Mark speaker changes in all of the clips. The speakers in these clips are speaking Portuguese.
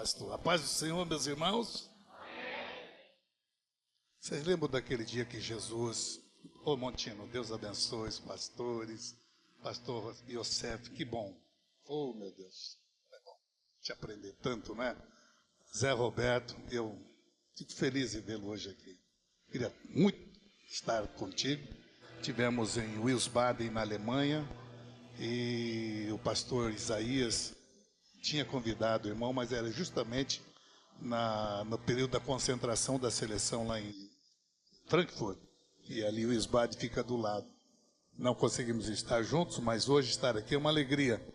Speaker 1: pastor. A paz do Senhor, meus irmãos. Vocês lembram daquele dia que Jesus... Ô Montino, Deus abençoe os pastores. Pastor Yosef, que bom. Oh, meu Deus. É bom te aprender tanto, né? Zé Roberto, eu fico feliz em vê-lo hoje aqui. Queria muito estar contigo. Tivemos em Wiesbaden, na Alemanha, e o pastor Isaías tinha convidado o irmão, mas era justamente no período da concentração da seleção lá em Frankfurt, e ali o Wiesbaden fica do lado. Não conseguimos estar juntos, mas hoje estar aqui é uma alegria.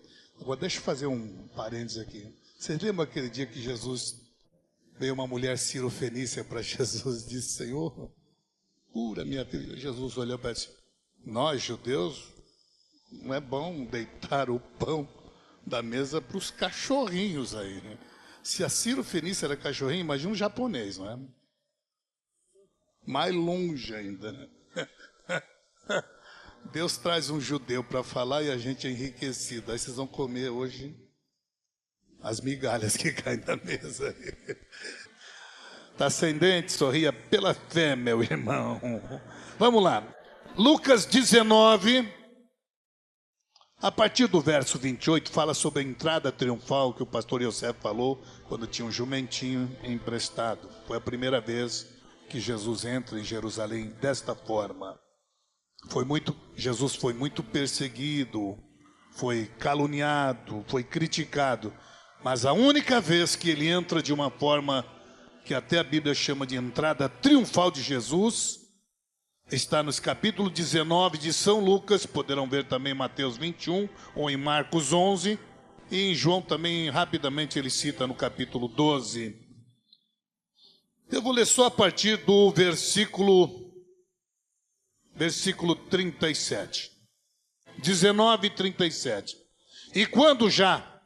Speaker 1: Agora deixa eu fazer um parênteses aqui. Vocês lembram aquele dia que Jesus, veio uma mulher cirofenícia para Jesus e disse: Senhor, cura minha filha. Jesus olhou para ele e disse: nós, judeus, não é bom deitar o pão da mesa para os cachorrinhos aí, né? Se a cirofenícia era cachorrinho, imagina um japonês, não é? Mais longe ainda, né? Deus traz um judeu para falar e a gente é enriquecido. Aí vocês vão comer hoje as migalhas que caem da mesa. Está sem dente? Sorria pela fé, meu irmão. Vamos lá. Lucas 19, a partir do verso 28, fala sobre a entrada triunfal que o pastor Yosef falou quando tinha um jumentinho emprestado. Foi a primeira vez que Jesus entra em Jerusalém desta forma. Jesus foi muito perseguido, foi caluniado, foi criticado, mas a única vez que ele entra de uma forma que até a Bíblia chama de entrada triunfal de Jesus, está nos capítulo 19 de São Lucas, poderão ver também em Mateus 21, ou em Marcos 11, e em João também, rapidamente, ele cita no capítulo 12. Eu vou ler só a partir do versículo 37. 19 e 37. E quando já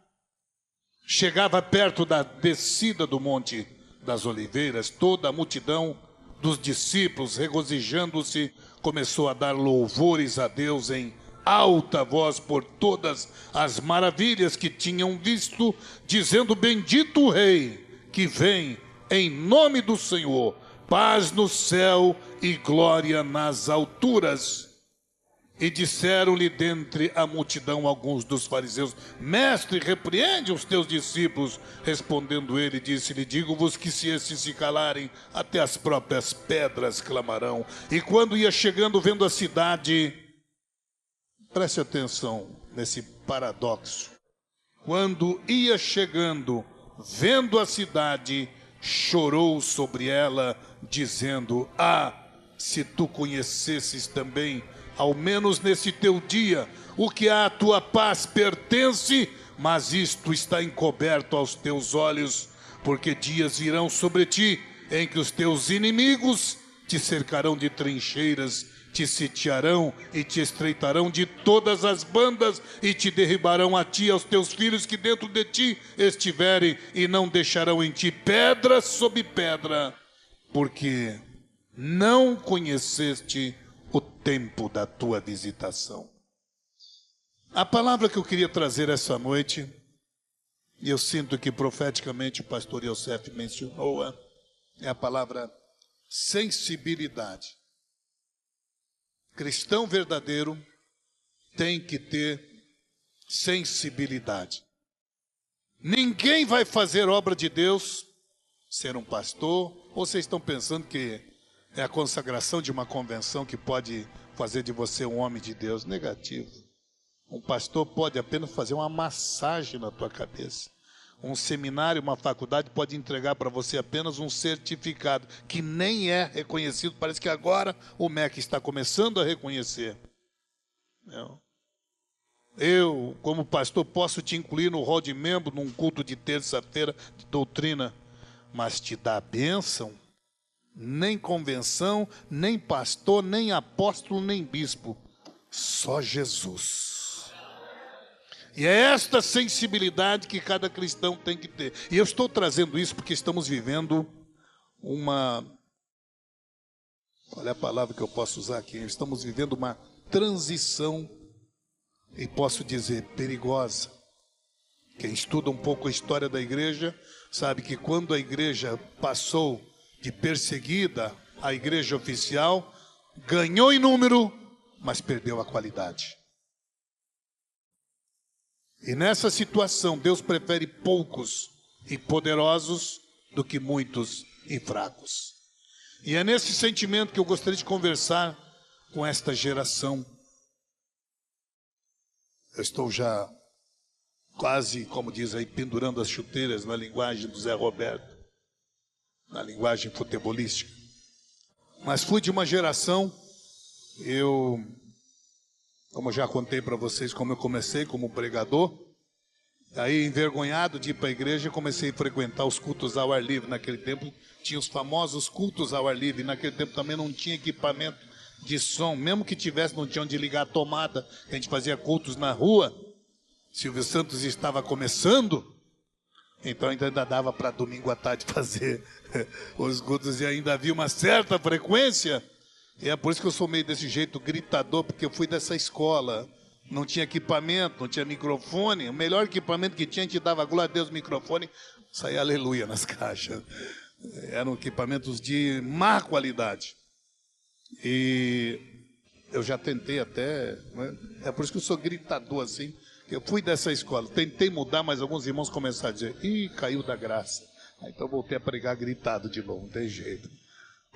Speaker 1: chegava perto da descida do Monte das Oliveiras, toda a multidão dos discípulos, regozijando-se, começou a dar louvores a Deus em alta voz por todas as maravilhas que tinham visto, dizendo: bendito o Rei que vem em nome do Senhor, paz no céu e glória nas alturas. E disseram-lhe dentre a multidão alguns dos fariseus: mestre, repreende os teus discípulos. Respondendo ele, disse-lhe: digo-vos que se estes se calarem, até as próprias pedras clamarão. E quando ia chegando, vendo a cidade, preste atenção nesse paradoxo, quando ia chegando, vendo a cidade, chorou sobre ela, dizendo: ah, se tu conhecesses também, ao menos nesse teu dia, o que à tua paz pertence, mas isto está encoberto aos teus olhos, porque dias virão sobre ti, em que os teus inimigos te cercarão de trincheiras, te sitiarão e te estreitarão de todas as bandas, e te derribarão a ti e aos teus filhos que dentro de ti estiverem, e não deixarão em ti pedra sobre pedra, porque não conheceste o tempo da tua visitação. A palavra que eu queria trazer essa noite, e eu sinto que profeticamente o pastor Yosef mencionou, é a palavra sensibilidade. Cristão verdadeiro tem que ter sensibilidade. Ninguém vai fazer obra de Deus, ser um pastor, ou vocês estão pensando que é a consagração de uma convenção que pode fazer de você um homem de Deus? Negativo. Um pastor pode apenas fazer uma massagem na tua cabeça. Um seminário, uma faculdade pode entregar para você apenas um certificado que nem é reconhecido. Parece que agora o MEC está começando a reconhecer. Eu, como pastor, posso te incluir no rol de membro num culto de terça-feira de doutrina, mas te dar a bênção? Nem convenção, nem pastor, nem apóstolo, nem bispo. Só Jesus. E é esta sensibilidade que cada cristão tem que ter. E eu estou trazendo isso porque estamos vivendo qual é a palavra que eu posso usar aqui? Estamos vivendo uma transição, e posso dizer, perigosa. Quem estuda um pouco a história da igreja sabe que quando a igreja passou de perseguida à igreja oficial, ganhou em número, mas perdeu a qualidade. E nessa situação, Deus prefere poucos e poderosos do que muitos e fracos. E é nesse sentimento que eu gostaria de conversar com esta geração. Eu estou já quase, como diz aí, pendurando as chuteiras na linguagem do Zé Roberto, na linguagem futebolística. Mas fui de uma geração, como já contei para vocês, como eu comecei como pregador, aí envergonhado de ir para a igreja, comecei a frequentar os cultos ao ar livre. Naquele tempo tinha os famosos cultos ao ar livre, naquele tempo também não tinha equipamento de som, mesmo que tivesse, não tinha onde ligar a tomada, a gente fazia cultos na rua. Silvio Santos estava começando, então ainda dava para domingo à tarde fazer os cultos e ainda havia uma certa frequência. E é por isso que eu sou meio desse jeito gritador, porque eu fui dessa escola. Não tinha equipamento, não tinha microfone. O melhor equipamento que tinha, a gente dava glória a Deus no microfone, saía aleluia nas caixas. Eram equipamentos de má qualidade. E eu já tentei até, né? É por isso que eu sou gritador assim. Eu fui dessa escola, tentei mudar, mas alguns irmãos começaram a dizer, caiu da graça. Então voltei a pregar gritado de novo, não tem jeito.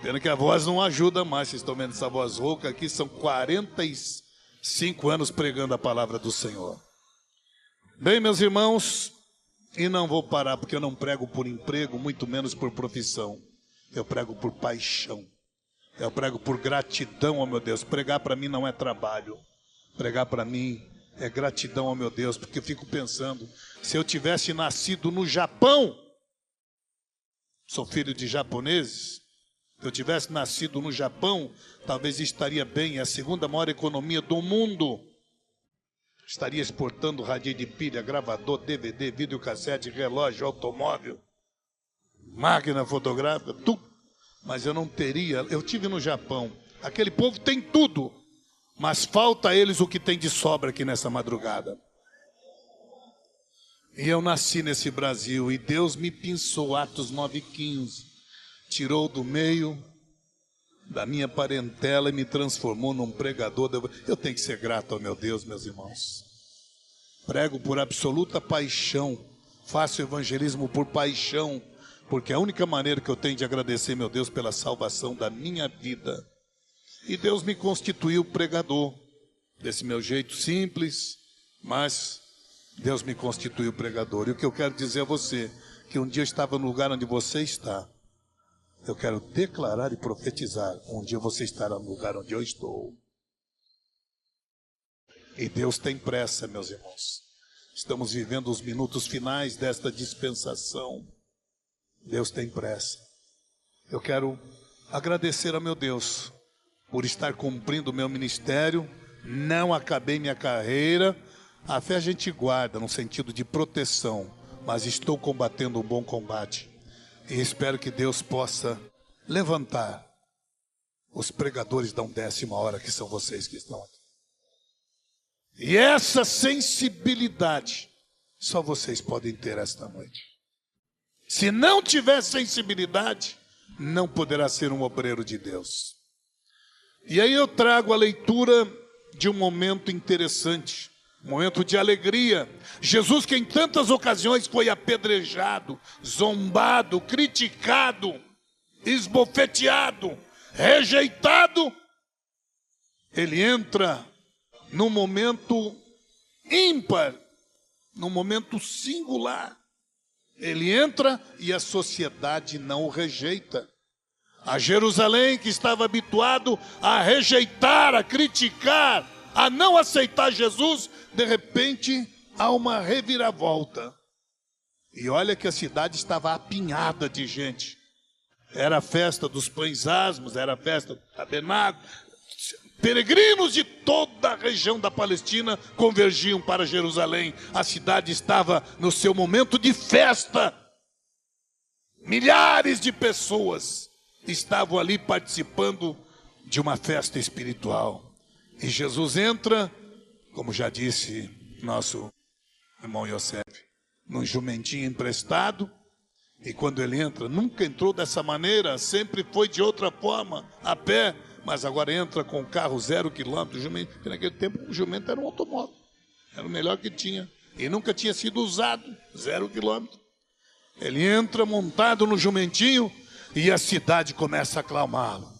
Speaker 1: Pena que a voz não ajuda mais, vocês estão vendo essa voz rouca aqui, são 45 anos pregando a palavra do Senhor. Bem, meus irmãos, e não vou parar, porque eu não prego por emprego, muito menos por profissão. Eu prego por paixão. Eu prego por gratidão, ó meu Deus. Pregar para mim não é trabalho. Pregar para mim é gratidão ao meu Deus, porque eu fico pensando, se eu tivesse nascido no Japão, sou filho de japoneses, se eu tivesse nascido no Japão, talvez estaria bem, é a segunda maior economia do mundo. Estaria exportando radinho de pilha, gravador, DVD, videocassete, relógio, automóvel, máquina fotográfica, tudo. Mas eu não teria, eu tive no Japão, aquele povo tem tudo. Mas falta a eles o que tem de sobra aqui nessa madrugada. E eu nasci nesse Brasil e Deus me pinçou, Atos 9,15. Tirou do meio da minha parentela e me transformou num pregador. Eu tenho que ser grato ao meu Deus, meus irmãos. Prego por absoluta paixão. Faço evangelismo por paixão. Porque é a única maneira que eu tenho de agradecer, meu Deus, pela salvação da minha vida. E Deus me constituiu pregador, desse meu jeito simples, mas Deus me constituiu pregador. E o que eu quero dizer a você, que um dia eu estava no lugar onde você está. Eu quero declarar e profetizar, um dia você estará no lugar onde eu estou. E Deus tem pressa, meus irmãos. Estamos vivendo os minutos finais desta dispensação. Deus tem pressa. Eu quero agradecer a meu Deus por estar cumprindo o meu ministério, não acabei minha carreira. A fé a gente guarda no sentido de proteção, mas estou combatendo um bom combate. E espero que Deus possa levantar os pregadores da 10ª hora, que são vocês que estão aqui. E essa sensibilidade, só vocês podem ter esta noite. Se não tiver sensibilidade, não poderá ser um obreiro de Deus. E aí eu trago a leitura de um momento interessante, um momento de alegria. Jesus, que em tantas ocasiões foi apedrejado, zombado, criticado, esbofeteado, rejeitado, ele entra num momento ímpar, num momento singular. Ele entra e a sociedade não o rejeita. A Jerusalém, que estava habituado a rejeitar, a criticar, a não aceitar Jesus, de repente há uma reviravolta. E olha que a cidade estava apinhada de gente. Era a festa dos pães asmos, era a festa do tabernáculo. Peregrinos de toda a região da Palestina convergiam para Jerusalém. A cidade estava no seu momento de festa. Milhares de pessoas estavam ali participando de uma festa espiritual. E Jesus entra, como já disse nosso irmão Yosef, num jumentinho emprestado. E quando ele entra, nunca entrou dessa maneira, sempre foi de outra forma, a pé, mas agora entra com o carro 0 quilômetro. Porque naquele tempo o jumento era um automóvel, era o melhor que tinha, e nunca tinha sido usado, 0 quilômetro. Ele entra montado no jumentinho e a cidade começa a aclamá-lo.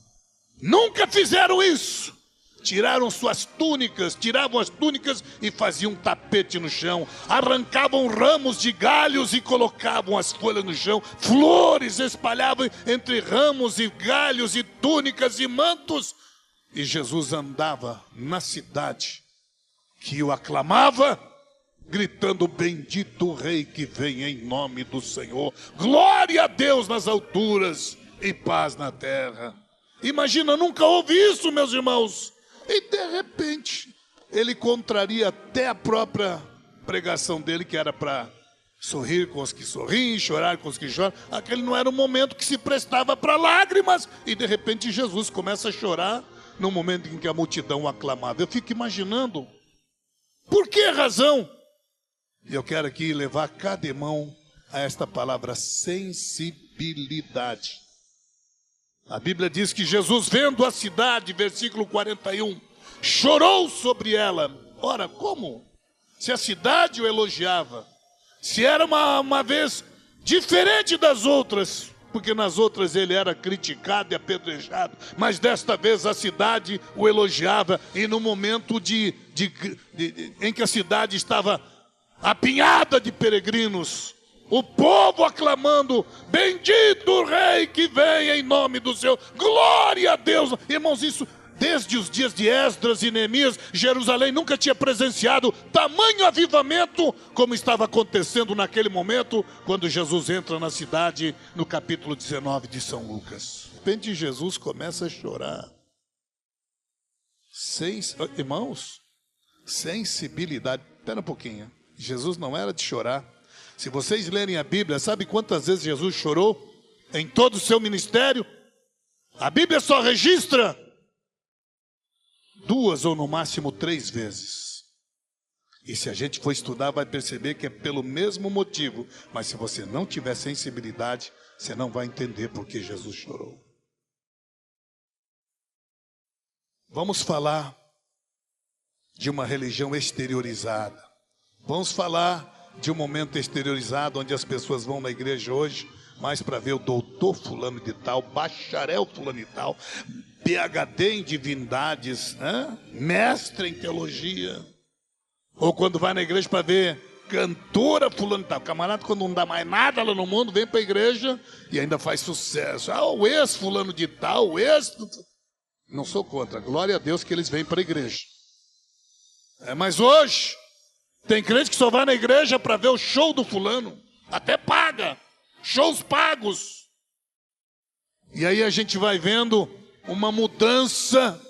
Speaker 1: Nunca fizeram isso. Tiraram suas túnicas, tiravam as túnicas e faziam um tapete no chão, arrancavam ramos de galhos e colocavam as folhas no chão, flores espalhavam entre ramos e galhos e túnicas e mantos, e Jesus andava na cidade que o aclamava, gritando: bendito o Rei que vem em nome do Senhor, glória a Deus nas alturas e paz na terra. Imagina, nunca houve isso, meus irmãos. E de repente, ele contraria até a própria pregação dele, que era para sorrir com os que sorriem, chorar com os que choram. Aquele não era um momento que se prestava para lágrimas. E de repente Jesus começa a chorar no momento em que a multidão o aclamava. Eu fico imaginando, por que razão? E eu quero aqui levar cada irmão a esta palavra: sensibilidade. A Bíblia diz que Jesus, vendo a cidade, versículo 41, chorou sobre ela. Ora, como? Se a cidade o elogiava, se era uma vez diferente das outras, porque nas outras ele era criticado e apedrejado, mas desta vez a cidade o elogiava, e no momento em que a cidade estava apinhada de peregrinos, o povo aclamando: bendito o Rei que vem em nome do Senhor, glória a Deus. Irmãos, isso desde os dias de Esdras e Neemias, Jerusalém nunca tinha presenciado tamanho avivamento como estava acontecendo naquele momento, quando Jesus entra na cidade, no capítulo 19 de São Lucas. De repente Jesus começa a chorar. Irmãos, sensibilidade. Espera um pouquinho, Jesus não era de chorar. Se vocês lerem a Bíblia, sabe quantas vezes Jesus chorou em todo o seu ministério? A Bíblia só registra 2 ou no máximo 3 vezes. E se a gente for estudar, vai perceber que é pelo mesmo motivo. Mas se você não tiver sensibilidade, você não vai entender por que Jesus chorou. Vamos falar de uma religião exteriorizada. Vamos falar de um momento exteriorizado, onde as pessoas vão na igreja hoje mais para ver o doutor fulano de tal, bacharel fulano de tal, PhD em divindades, mestre em teologia. Ou quando vai na igreja para ver cantora fulano de tal. Camarada, quando não dá mais nada lá no mundo, vem para a igreja e ainda faz sucesso. O ex fulano de tal, o ex... Não sou contra, glória a Deus que eles vêm para a igreja. Mas hoje tem crente que só vai na igreja para ver o show do fulano, até paga, shows pagos. E aí a gente vai vendo uma mudança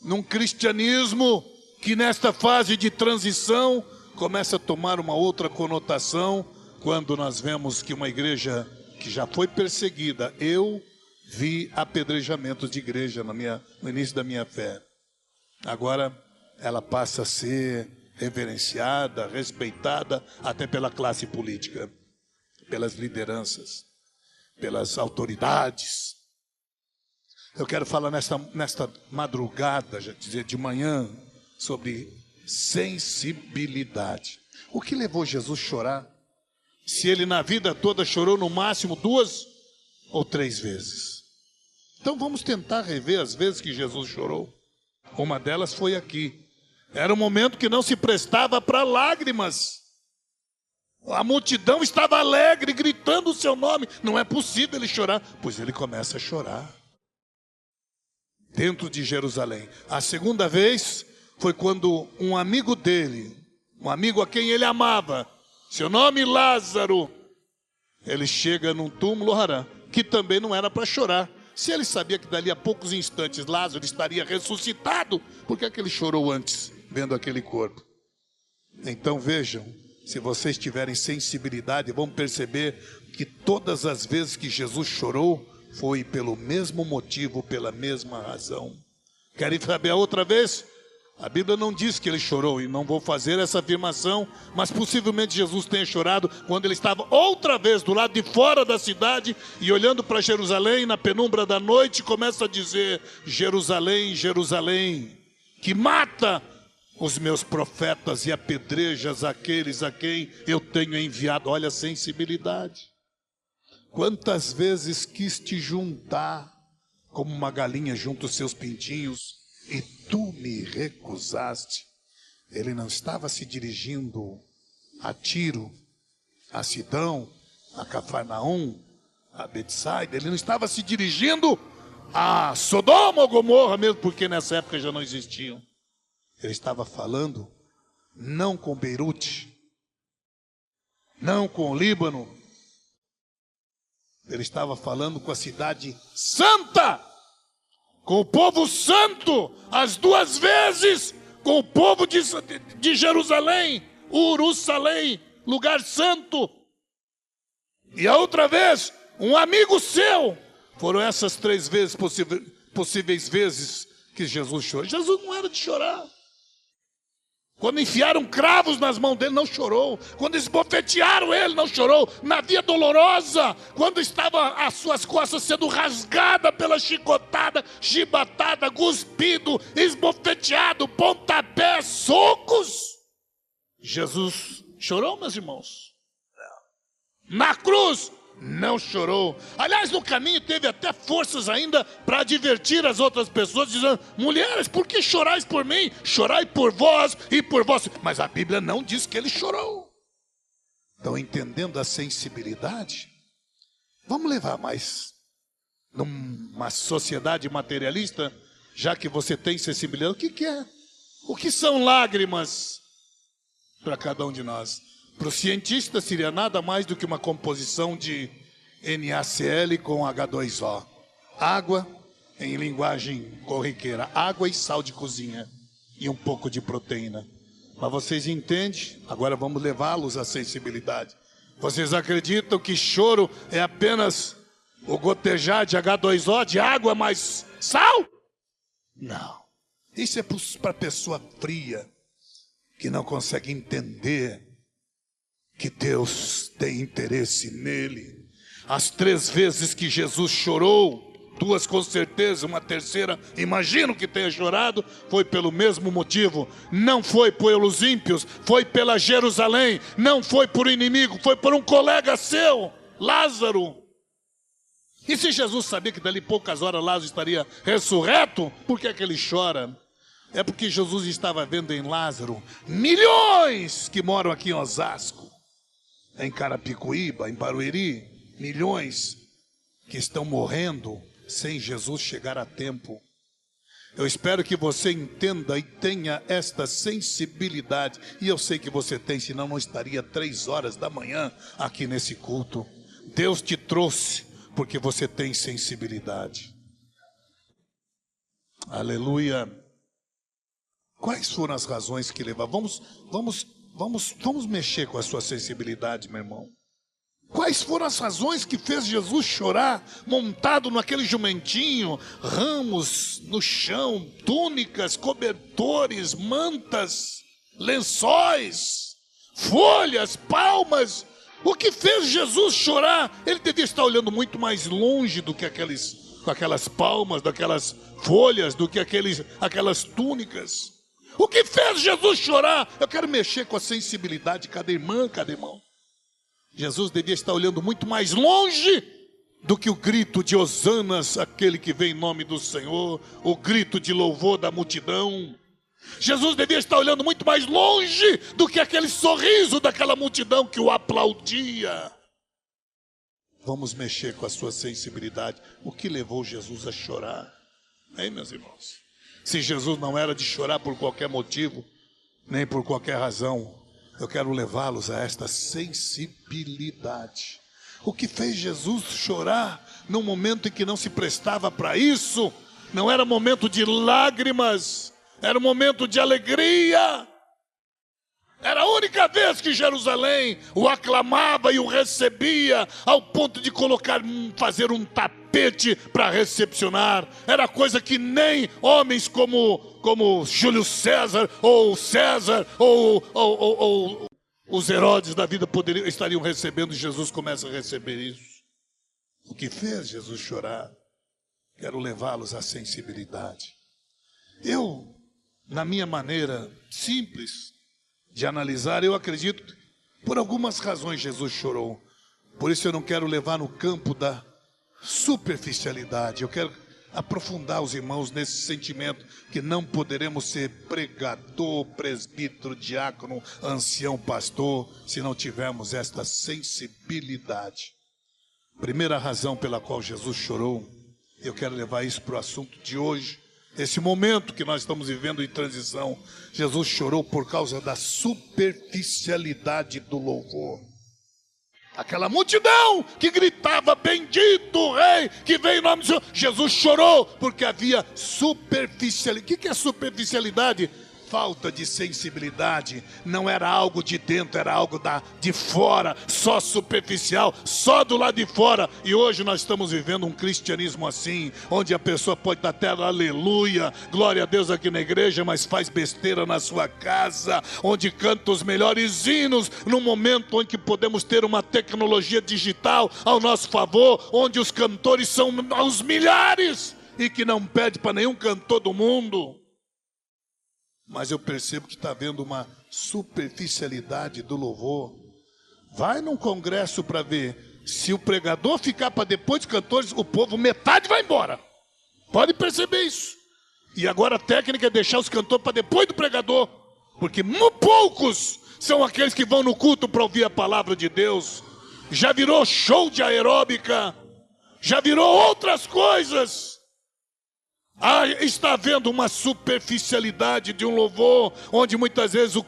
Speaker 1: num cristianismo que nesta fase de transição começa a tomar uma outra conotação, quando nós vemos que uma igreja que já foi perseguida, eu vi apedrejamentos de igreja no início da minha fé, agora ela passa a ser reverenciada, respeitada até pela classe política, pelas lideranças, pelas autoridades. Eu quero falar nesta madrugada, já dizer de manhã, sobre sensibilidade. O que levou Jesus a chorar? Se ele na vida toda chorou no máximo 2 ou 3 vezes. Então vamos tentar rever as vezes que Jesus chorou. Uma delas foi aqui. Era um momento que não se prestava para lágrimas. A multidão estava alegre, gritando o seu nome. Não é possível ele chorar. Pois ele começa a chorar dentro de Jerusalém. A segunda vez foi quando um amigo dele, um amigo a quem ele amava, seu nome Lázaro, ele chega num túmulo que também não era para chorar. Se ele sabia que dali a poucos instantes Lázaro estaria ressuscitado, por que ele chorou antes, vendo aquele corpo? Então vejam, se vocês tiverem sensibilidade, vão perceber que todas as vezes que Jesus chorou, foi pelo mesmo motivo, pela mesma razão. Querem saber a outra vez? A Bíblia não diz que ele chorou, e não vou fazer essa afirmação, mas possivelmente Jesus tenha chorado quando ele estava outra vez do lado de fora da cidade e olhando para Jerusalém na penumbra da noite, começa a dizer: Jerusalém, Jerusalém, que mata os meus profetas e apedrejas aqueles a quem eu tenho enviado. Olha a sensibilidade. Quantas vezes quis te juntar como uma galinha junta os seus pintinhos, e tu me recusaste. Ele não estava se dirigindo a Tiro, a Sidão, a Cafarnaum, a Betsaida. Ele não estava se dirigindo a Sodoma ou Gomorra, mesmo porque nessa época já não existiam. Ele estava falando não com Beirute, não com o Líbano. Ele estava falando com a cidade santa, com o povo santo, as duas vezes, com o povo de Jerusalém, Urussalém, lugar santo. E a outra vez, um amigo seu. Foram essas 3 vezes possíveis vezes que Jesus chorou. Jesus não era de chorar. Quando enfiaram cravos nas mãos dele, não chorou. Quando esbofetearam ele, não chorou. Na via dolorosa, quando estava as suas costas sendo rasgadas pela chicotada, chibatada, cuspido, esbofeteado, pontapé, socos, Jesus chorou, meus irmãos? Na cruz, não chorou. Aliás, no caminho teve até forças ainda para advertir as outras pessoas, dizendo: mulheres, por que chorais por mim? Chorai por vós e por vós. Mas a Bíblia não diz que ele chorou. Então, entendendo a sensibilidade, vamos levar mais numa sociedade materialista, já que você tem sensibilidade. O que é? O que são lágrimas para cada um de nós? Para o cientista seria nada mais do que uma composição de NaCl com H2O. Água, em linguagem corriqueira, água e sal de cozinha e um pouco de proteína. Mas vocês entendem? Agora vamos levá-los à sensibilidade. Vocês acreditam que choro é apenas o gotejar de H2O, de água mais sal? Não. Isso é para a pessoa fria, que não consegue entender que Deus tem interesse nele. As 3 vezes que Jesus chorou, 2 com certeza, uma terceira, imagino que tenha chorado, foi pelo mesmo motivo. Não foi pelos ímpios, foi pela Jerusalém. Não foi por inimigo, foi por um colega seu, Lázaro. E se Jesus sabia que dali poucas horas Lázaro estaria ressurreto, por que é que ele chora? É porque Jesus estava vendo em Lázaro milhões que moram aqui em Osasco, em Carapicuíba, em Barueri, milhões que estão morrendo sem Jesus chegar a tempo. Eu espero que você entenda e tenha esta sensibilidade, e eu sei que você tem, senão não estaria 3 horas da manhã aqui nesse culto. Deus te trouxe porque você tem sensibilidade. Aleluia. Quais foram as razões que levaram? Vamos mexer com a sua sensibilidade, meu irmão. Quais foram as razões que fez Jesus chorar, montado naquele jumentinho, ramos no chão, túnicas, cobertores, mantas, lençóis, folhas, palmas? O que fez Jesus chorar? Ele devia estar olhando muito mais longe do que aquelas palmas, daquelas folhas, do que aquelas túnicas. O que fez Jesus chorar? Eu quero mexer com a sensibilidade de cada irmã, cada irmão. Jesus devia estar olhando muito mais longe do que o grito de Hosanas, aquele que vem em nome do Senhor, o grito de louvor da multidão. Jesus devia estar olhando muito mais longe do que aquele sorriso daquela multidão que o aplaudia. Vamos mexer com a sua sensibilidade. O que levou Jesus a chorar? Hein, meus irmãos? Se Jesus não era de chorar por qualquer motivo, nem por qualquer razão, eu quero levá-los a esta sensibilidade. O que fez Jesus chorar num momento em que não se prestava para isso? Não era momento de lágrimas, era um momento de alegria. Era a única vez que Jerusalém o aclamava e o recebia, ao ponto de fazer um tapete para recepcionar. Era coisa que nem homens como como Júlio César, ou César, ou os Herodes da vida estariam recebendo, e Jesus começa a receber isso. O que fez Jesus chorar? Quero levá-los à sensibilidade. Eu, na minha maneira simples de analisar, eu acredito que por algumas razões Jesus chorou. Por isso eu não quero levar no campo da superficialidade. Eu quero aprofundar os irmãos nesse sentimento que não poderemos ser pregador, presbítero, diácono, ancião, pastor, se não tivermos esta sensibilidade. Primeira razão pela qual Jesus chorou, eu quero levar isso para o assunto de hoje, esse momento que nós estamos vivendo em transição. Jesus chorou por causa da superficialidade do louvor. Aquela multidão que gritava, bendito o rei que veio em nome do Senhor. Jesus chorou porque havia superficialidade. O que é superficialidade? Falta de sensibilidade. Não era algo de dentro, era algo de fora, só superficial, só do lado de fora. E hoje nós estamos vivendo um cristianismo assim, onde a pessoa pode dar até aleluia, glória a Deus aqui na igreja, mas faz besteira na sua casa, onde canta os melhores hinos, num momento em que podemos ter uma tecnologia digital ao nosso favor, onde os cantores são aos milhares, e que não pede para nenhum cantor do mundo. Mas eu percebo que está havendo uma superficialidade do louvor. Vai num congresso para ver. Se o pregador ficar para depois dos cantores, o povo, metade vai embora. Pode perceber isso. E agora a técnica é deixar os cantores para depois do pregador. Porque poucos são aqueles que vão no culto para ouvir a palavra de Deus. Já virou show de aeróbica. Já virou outras coisas. Está havendo uma superficialidade de um louvor, onde muitas vezes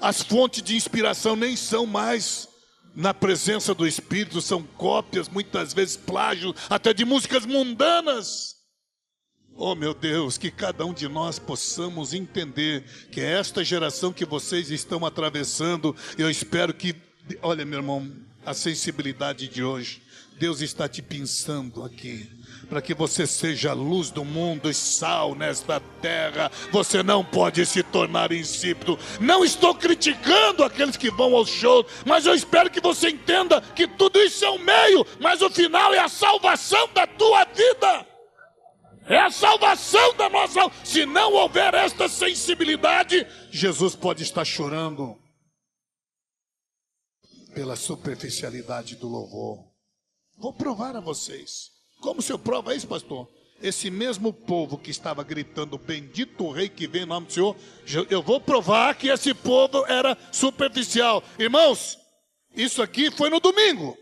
Speaker 1: as fontes de inspiração nem são mais na presença do Espírito, são cópias, muitas vezes plágio, até de músicas mundanas. Oh meu Deus, que cada um de nós possamos entender que é esta geração que vocês estão atravessando. Eu espero que, olha meu irmão, a sensibilidade de hoje, Deus está te pensando aqui, para que você seja a luz do mundo e sal nesta terra. Você não pode se tornar insípido. Não estou criticando aqueles que vão aos shows, mas eu espero que você entenda que tudo isso é um meio, mas o final é a salvação da tua vida. É a salvação da nossa alma. Se não houver esta sensibilidade, Jesus pode estar chorando pela superficialidade do louvor. Vou provar a vocês. Como o senhor prova isso, pastor? Esse mesmo povo que estava gritando, bendito o rei que vem em nome do Senhor, eu vou provar que esse povo era superficial. Irmãos, isso aqui foi no domingo.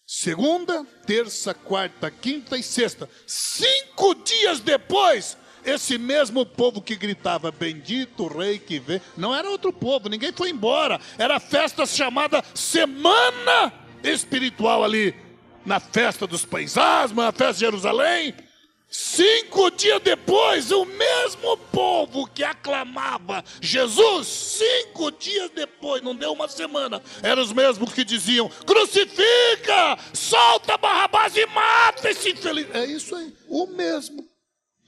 Speaker 1: Segunda, terça, quarta, quinta e sexta. 5 dias depois, esse mesmo povo que gritava, bendito o rei que vem, não era outro povo, ninguém foi embora. Era a festa chamada Semana Espiritual ali, na festa dos pães asmos, na festa de Jerusalém. 5 dias depois, o mesmo povo que aclamava Jesus, 5 dias depois, não deu uma semana, eram os mesmos que diziam, crucifica, solta Barrabás e mata esse infeliz. É isso aí, o mesmo.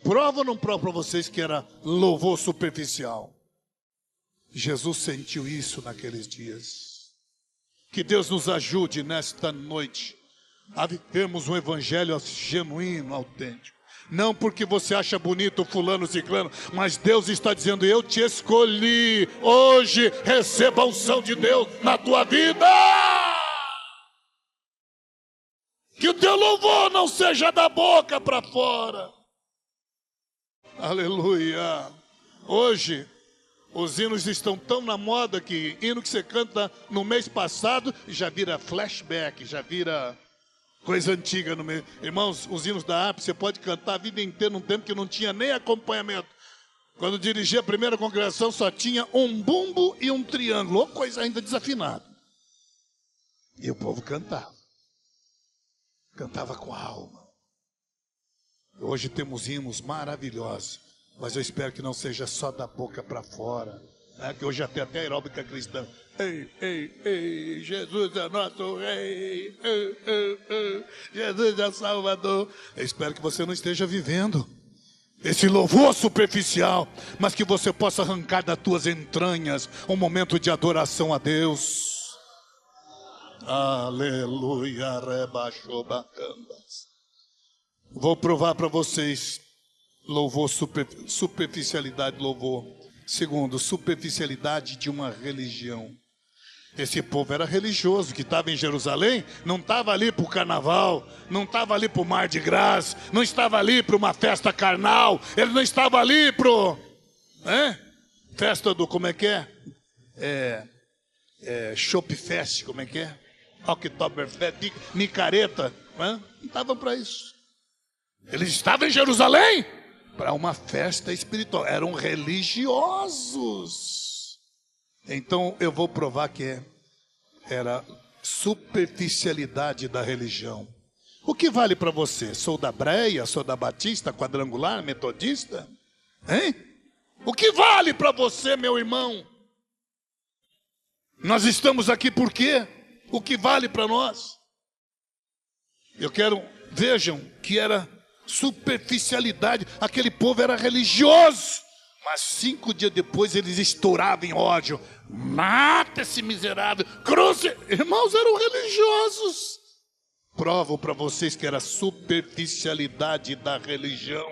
Speaker 1: Prova ou não prova para vocês que era louvor superficial? Jesus sentiu isso naqueles dias. Que Deus nos ajude nesta noite a vivermos um evangelho genuíno, autêntico. Não porque você acha bonito o fulano, ciclano, mas Deus está dizendo, eu te escolhi. Hoje receba a unção de Deus na tua vida. Que o teu louvor não seja da boca para fora. Aleluia. Hoje os hinos estão tão na moda que hino que você canta no mês passado já vira flashback, já vira coisa antiga no meio. Irmãos, os hinos da harpa você pode cantar a vida inteira num tempo que não tinha nem acompanhamento. Quando dirigi a primeira congregação só tinha um bumbo e um triângulo, ou coisa ainda desafinada. E o povo cantava. Cantava com a alma. Hoje temos hinos maravilhosos, mas eu espero que não seja só da boca para fora. Que hoje até aeróbica cristã. Ei, ei, ei, Jesus é nosso rei, Jesus é Salvador. Eu espero que você não esteja vivendo esse louvor superficial, mas que você possa arrancar das tuas entranhas um momento de adoração a Deus. Aleluia, rebachobacambas. Vou provar para vocês louvor, superficialidade, louvor. Segundo, superficialidade de uma religião. Esse povo era religioso, que estava em Jerusalém, não estava ali para o carnaval, não estava ali para o Mar de Graça, não estava ali para uma festa carnal, ele não estava ali para festa do, como é que é? Shopfest, como é que é? Oktoberfest, micareta, não estava para isso. Eles estavam em Jerusalém para uma festa espiritual, eram religiosos. Então eu vou provar que era superficialidade da religião. O que vale para você? Sou da Breia, sou da Batista, Quadrangular, Metodista? Hein? O que vale para você, meu irmão? Nós estamos aqui por quê? O que vale para nós? Vejam que era superficialidade, aquele povo era religioso. Mas 5 dias depois eles estouravam em ódio. Mata esse miserável, cruze. Irmãos, eram religiosos. Provo para vocês que era superficialidade da religião.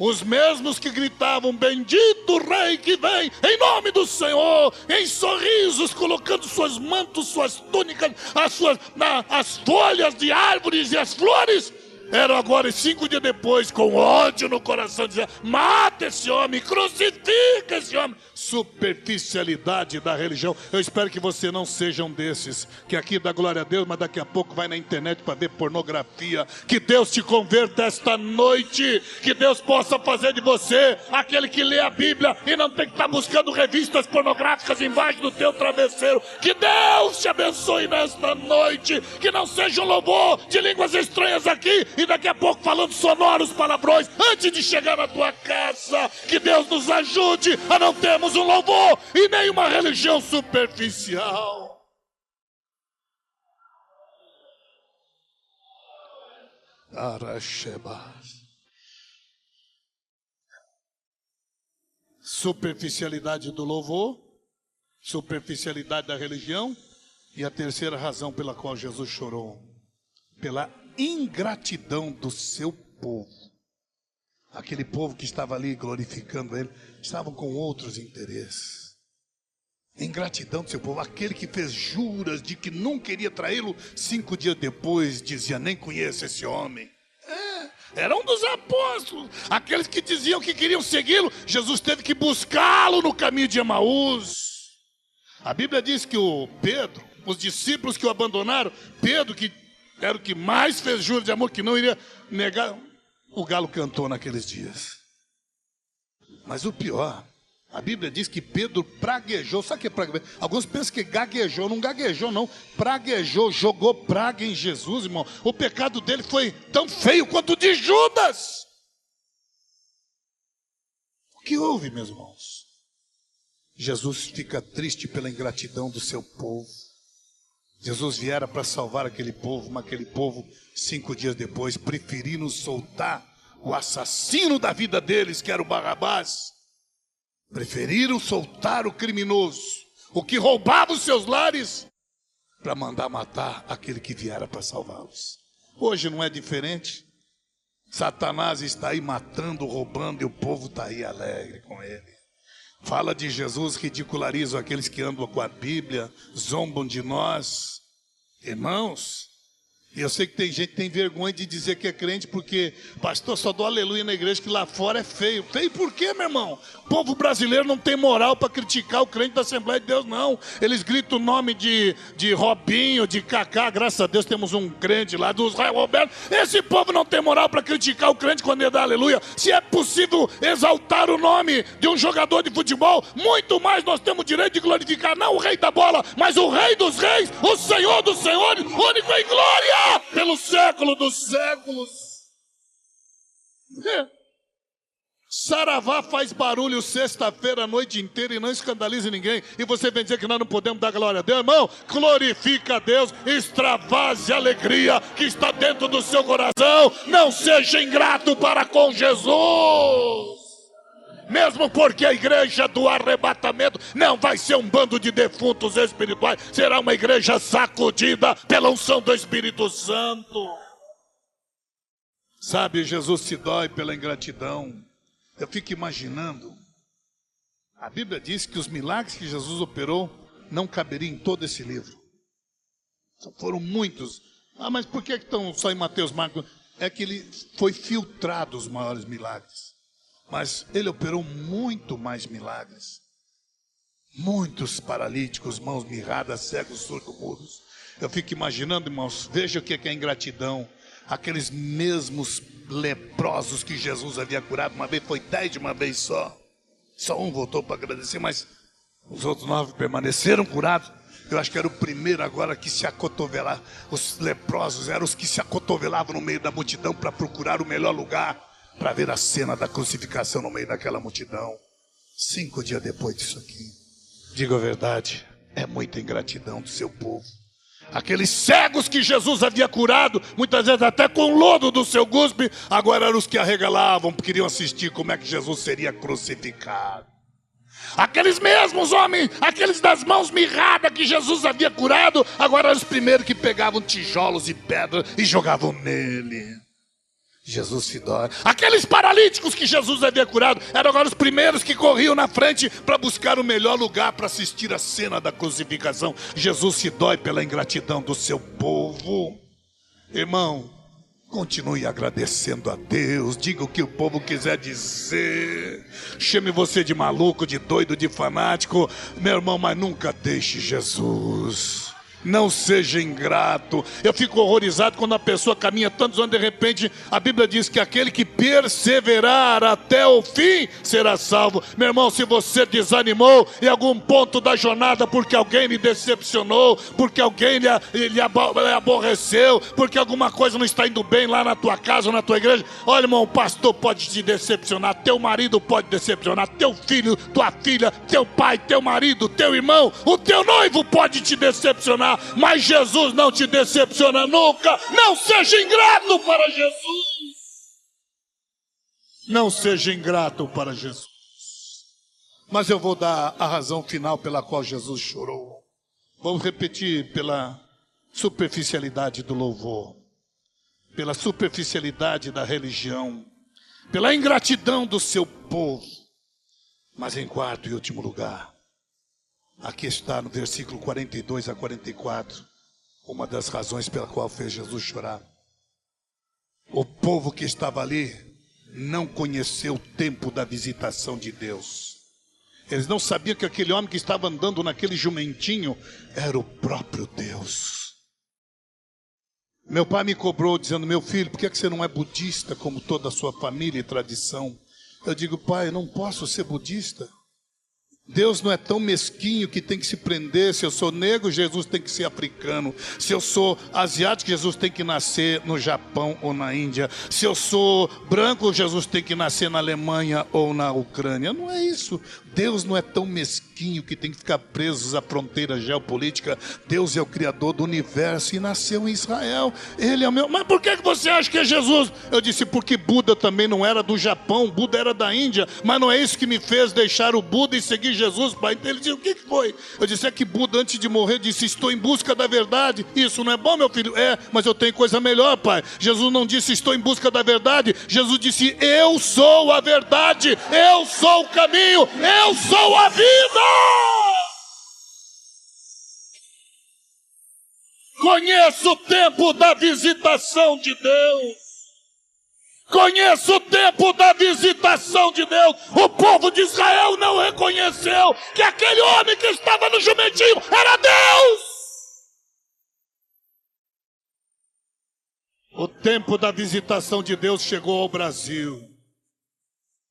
Speaker 1: Os mesmos que gritavam, bendito rei que vem, em nome do Senhor, em sorrisos, colocando seus mantos, suas túnicas, as folhas de árvores e as flores, eram agora 5 dias depois, com ódio no coração, dizendo, mata esse homem, crucifica esse homem. Superficialidade da religião. Eu espero que você não seja um desses, que aqui dá glória a Deus, mas daqui a pouco vai na internet para ver pornografia. Que Deus te converta esta noite, que Deus possa fazer de você aquele que lê a Bíblia e não tem que estar buscando revistas pornográficas embaixo do teu travesseiro. Que Deus te abençoe nesta noite, que não seja um louvor de línguas estranhas aqui e daqui a pouco falando sonoros palavrões antes de chegar na tua casa. Que Deus nos ajude a não termos um louvor e nem uma religião superficial. Superficialidade do louvor, superficialidade da religião, e a terceira razão pela qual Jesus chorou, pela ingratidão do seu povo. Aquele povo que estava ali glorificando ele, estavam com outros interesses. Ingratidão do seu povo, aquele que fez juras de que não queria traí-lo, 5 dias depois dizia, nem conheço esse homem. Era um dos apóstolos, aqueles que diziam que queriam segui-lo. Jesus teve que buscá-lo no caminho de Emaús. A Bíblia diz que o Pedro, os discípulos que o abandonaram, Pedro, que era o que mais fez juras de amor, que não iria negar, o galo cantou naqueles dias. Mas o pior, a Bíblia diz que Pedro praguejou. Sabe o que é praguejou? Alguns pensam que gaguejou. Não gaguejou não, praguejou, jogou praga em Jesus, irmão. O pecado dele foi tão feio quanto o de Judas. O que houve, meus irmãos? Jesus fica triste pela ingratidão do seu povo. Jesus viera para salvar aquele povo, mas aquele povo, 5 dias depois, preferiram soltar o assassino da vida deles, que era o Barrabás. Preferiram soltar o criminoso, o que roubava os seus lares, para mandar matar aquele que viera para salvá-los. Hoje não é diferente. Satanás está aí matando, roubando, e o povo está aí alegre com ele. Fala de Jesus, ridicularizam aqueles que andam com a Bíblia, zombam de nós. Irmãos, e eu sei que tem gente que tem vergonha de dizer que é crente, porque, pastor, só dou aleluia na igreja, que lá fora é feio. Feio por quê, meu irmão? O povo brasileiro não tem moral para criticar o crente da Assembleia de Deus, não. Eles gritam o nome de Robinho, de Cacá. Graças a Deus temos um crente lá, dos Roberto. Esse povo não tem moral para criticar o crente quando ele dá aleluia. Se é possível exaltar o nome de um jogador de futebol, muito mais nós temos direito de glorificar, não o rei da bola, mas o rei dos reis, o Senhor dos senhores, único em glória pelo século dos séculos. Saravá faz barulho sexta-feira a noite inteira e não escandaliza ninguém. E você vem dizer que nós não podemos dar glória a Deus, irmão? Glorifica a Deus, extravase a alegria que está dentro do seu coração. Não seja ingrato para com Jesus. Mesmo porque a igreja do arrebatamento não vai ser um bando de defuntos espirituais. Será uma igreja sacudida pela unção do Espírito Santo. Sabe, Jesus se dói pela ingratidão. Eu fico imaginando, a Bíblia diz que os milagres que Jesus operou não caberiam em todo esse livro. Foram muitos. Ah, mas por que estão só em Mateus, Marcos? É que ele foi filtrado os maiores milagres. Mas ele operou muito mais milagres. Muitos paralíticos, mãos mirradas, cegos, surdos, mudos. Eu fico imaginando, irmãos, veja o que é ingratidão. Aqueles mesmos leprosos que Jesus havia curado uma vez, foi 10 de uma vez só. Só um voltou para agradecer, mas os outros 9 permaneceram curados. Eu acho que era o primeiro agora que se acotovelava. Os leprosos eram os que se acotovelavam no meio da multidão para procurar o melhor lugar, para ver a cena da crucificação no meio daquela multidão. 5 dias depois disso aqui, digo a verdade, é muita ingratidão do seu povo. Aqueles cegos que Jesus havia curado, muitas vezes até com o lodo do seu cuspe, agora eram os que arregalavam, queriam assistir como é que Jesus seria crucificado. Aqueles mesmos homens, aqueles das mãos mirradas que Jesus havia curado, agora eram os primeiros que pegavam tijolos e pedras e jogavam nele. Jesus se dói. Aqueles paralíticos que Jesus havia curado eram agora os primeiros que corriam na frente para buscar o melhor lugar para assistir a cena da crucificação. Jesus se dói pela ingratidão do seu povo. Irmão, continue agradecendo a Deus. Diga o que o povo quiser dizer. Chame você de maluco, de doido, de fanático, meu irmão, mas nunca deixe Jesus. Não seja ingrato. Eu fico horrorizado quando a pessoa caminha tantos anos, de repente a Bíblia diz que aquele que perseverar até o fim será salvo. Meu irmão, se você desanimou em algum ponto da jornada porque alguém lhe decepcionou, porque alguém lhe aborreceu, porque alguma coisa não está indo bem lá na tua casa ou na tua igreja, olha, irmão, o pastor pode te decepcionar, teu marido pode decepcionar, teu filho, tua filha, teu pai, teu marido, teu irmão, o teu noivo pode te decepcionar, mas Jesus não te decepciona nunca. Não seja ingrato para Jesus. Não seja ingrato para Jesus. Mas eu vou dar a razão final pela qual Jesus chorou. Vamos repetir: pela superficialidade do louvor, pela superficialidade da religião, pela ingratidão do seu povo. Mas em quarto e último lugar, aqui está no versículo 42 a 44, uma das razões pela qual fez Jesus chorar. O povo que estava ali não conheceu o tempo da visitação de Deus. Eles não sabiam que aquele homem que estava andando naquele jumentinho era o próprio Deus. Meu pai me cobrou dizendo: meu filho, por que você não é budista como toda a sua família e tradição? Eu digo: pai, eu não posso ser budista. Deus não é tão mesquinho que tem que se prender. Se eu sou negro, Jesus tem que ser africano. Se eu sou asiático, Jesus tem que nascer no Japão ou na Índia. Se eu sou branco, Jesus tem que nascer na Alemanha ou na Ucrânia. Não é isso. Deus não é tão mesquinho que tem que ficar preso à fronteira geopolítica. Deus é o Criador do universo e nasceu em Israel. Ele é o meu... Mas por que você acha que é Jesus? Eu disse: porque Buda também não era do Japão, Buda era da Índia. Mas não é isso que me fez deixar o Buda e seguir Jesus, pai. Então ele disse: o que foi? Eu disse: é que Buda, antes de morrer, disse: estou em busca da verdade. Isso não é bom, meu filho? É, mas eu tenho coisa melhor, pai. Jesus não disse: estou em busca da verdade. Jesus disse: eu sou a verdade, eu sou o caminho, eu sou a vida. Conheço o tempo da visitação de Deus. Conheço o tempo da visitação de Deus. O povo de Israel não reconheceu que aquele homem que estava no jumentinho era Deus. O tempo da visitação de Deus chegou ao Brasil.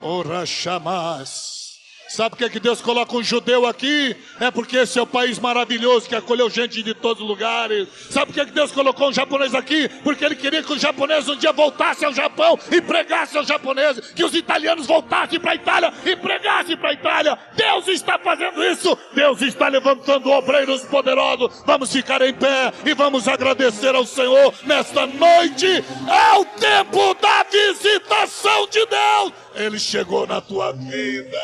Speaker 1: Ora chamás. Sabe por que Deus coloca um judeu aqui? É porque esse é o país maravilhoso que acolheu gente de todos os lugares. Sabe por que Deus colocou um japonês aqui? Porque Ele queria que os japoneses um dia voltassem ao Japão e pregassem aos japoneses. Que os italianos voltassem para a Itália e pregassem para a Itália. Deus está fazendo isso. Deus está levantando obreiros poderosos. Vamos ficar em pé e vamos agradecer ao Senhor nesta noite. É o tempo da visitação de Deus. Ele chegou na tua vida.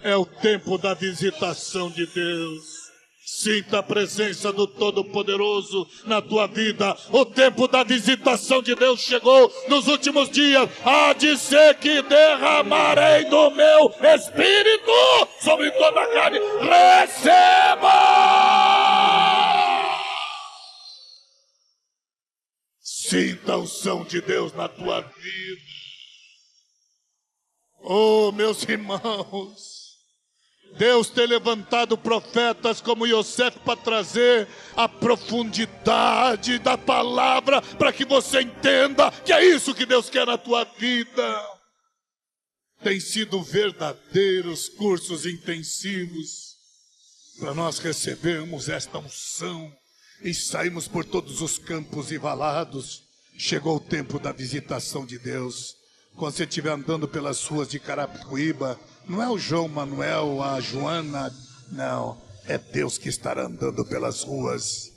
Speaker 1: É o tempo da visitação de Deus. Sinta a presença do Todo-Poderoso na tua vida. O tempo da visitação de Deus chegou nos últimos dias. Há de ser que derramarei do meu Espírito sobre toda a carne. Receba! Sinta a unção de Deus na tua vida. Oh, meus irmãos, Deus tem levantado profetas como Yosef para trazer a profundidade da palavra, para que você entenda que é isso que Deus quer na tua vida. Tem sido verdadeiros cursos intensivos para nós recebermos esta unção e sairmos por todos os campos e valados. Chegou o tempo da visitação de Deus. Quando você estiver andando pelas ruas de Carapicuíba, não é o João Manuel, a Joana, não. É Deus que estará andando pelas ruas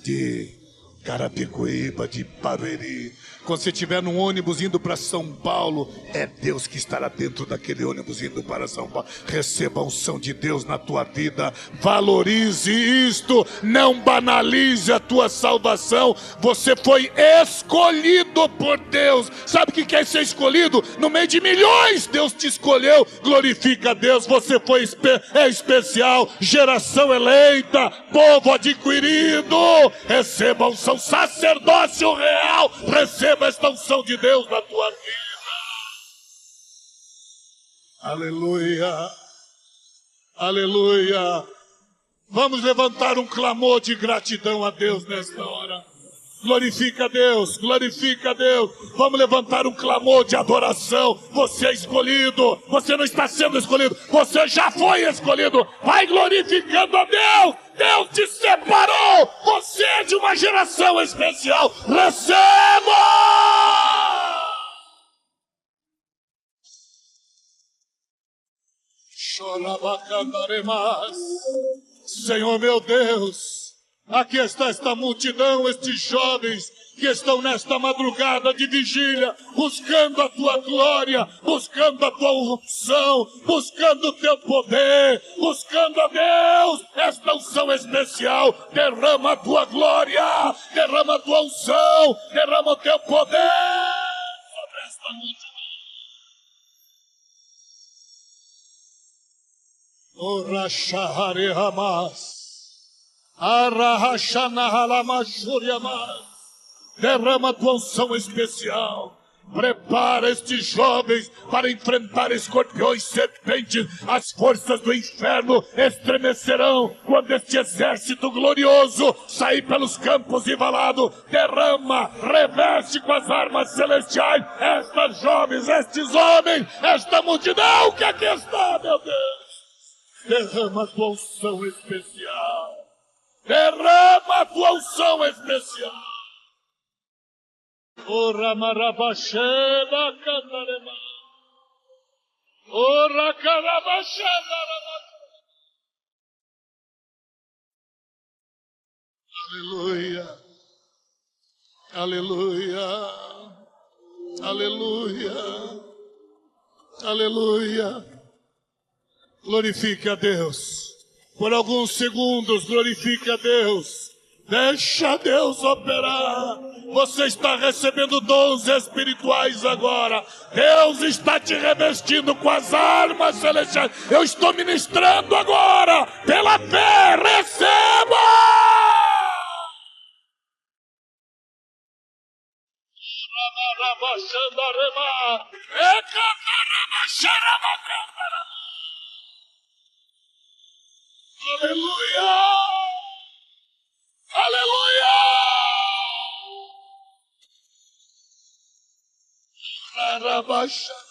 Speaker 1: de Carapicuíba, de Barueri. Quando você estiver num ônibus indo para São Paulo, é Deus que estará dentro daquele ônibus indo para São Paulo. Receba a unção de Deus na tua vida. Valorize isto. Não banalize a tua salvação. Você foi escolhido por Deus. Sabe o que é ser escolhido? No meio de milhões, Deus te escolheu. Glorifica a Deus. Você foi especial. Geração eleita. Povo adquirido. Receba a unção. Sacerdócio real. Receba esta unção de Deus na tua vida. Aleluia. Aleluia. Vamos levantar um clamor de gratidão a Deus nesta hora. Glorifica a Deus, glorifica a Deus. Vamos levantar um clamor de adoração. Você é escolhido. Você não está sendo escolhido. Você já foi escolhido. Vai glorificando a Deus. Deus te separou. Você é de uma geração especial. Receba! Chorabacandaremas. Senhor meu Deus, aqui está esta multidão, estes jovens que estão nesta madrugada de vigília, buscando a tua glória, buscando a tua unção, buscando o teu poder, buscando a Deus, esta unção especial. Derrama a tua glória, derrama a tua unção, derrama o teu poder sobre esta multidão. Ora shahare hamas. Derrama a tua unção especial. Prepara estes jovens para enfrentar escorpiões, serpentes. As forças do inferno estremecerão quando este exército glorioso sair pelos campos e valados. Derrama, reveste com as armas celestiais estas jovens, estes homens, esta multidão que aqui está, meu Deus. Derrama a tua unção especial. Derrama a tua unção especial. Ora marabachela cantarema. Ora carabachela. Aleluia. Aleluia. Aleluia. Aleluia. Glorifique a Deus. Por alguns segundos, glorifique a Deus. Deixa Deus operar. Você está recebendo dons espirituais agora. Deus está te revestindo com as armas celestiais. Eu estou ministrando agora. Pela fé, receba! Aleluia! Aleluia! Rabaixa.